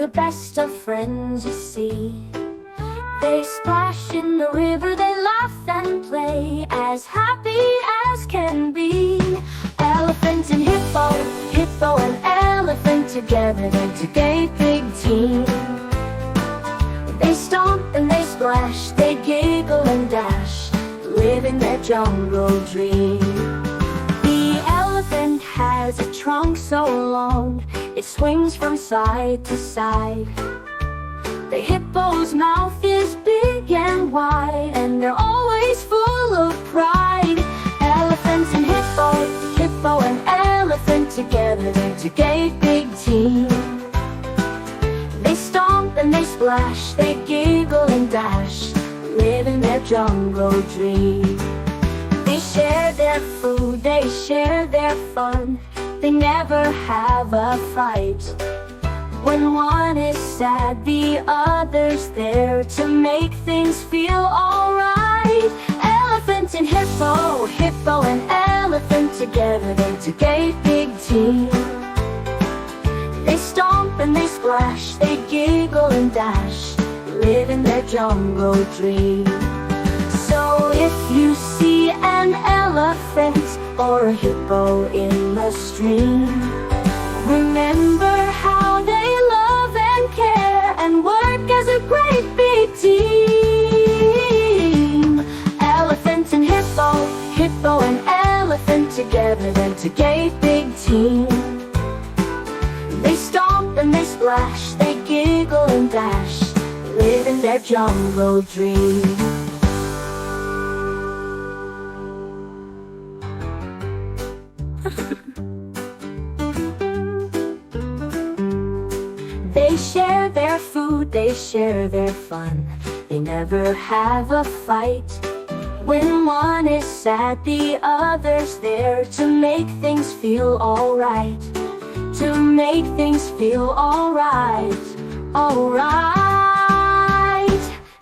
the best of friends, you see. They splash in the river, they laugh and play, as happy as can be. Elephant and hippo, hippo and elephant together, they're a great big team. They stomp and they splash, they giggle and dash, living their jungle dream. The elephant has a trunk so long, it swings from side to side. The hippo's mouth is big and wide, and they're always full of pride. Elephant and hippo, hippo and elephant together, they're a great big team. They stomp and they splash, they giggle and dash, living their jungle dream. They share their food, they share their fun, they never have a fight. When one is sad, the other's there to make things feel alright. Elephant and hippo, hippo and elephant together, they're a great big team. They stomp and they splash, they giggle and dash, living their jungle dream. So if you see an elephant or a hippo in the stream, remember how they love and care and work as a great big team. Elephant and hippo, hippo and elephant together, they're a great big team. They stomp and they splash, they giggle and dash, living their jungle dream. They share their food, they share their fun, they never have a fight. When one is sad, the other's there to make things feel alright. To make things feel alright, alright.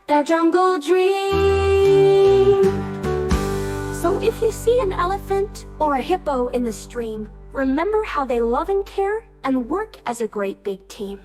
Their jungle dream. So if you see an elephant or a hippo in the stream, remember how they love and care and work as a great big team.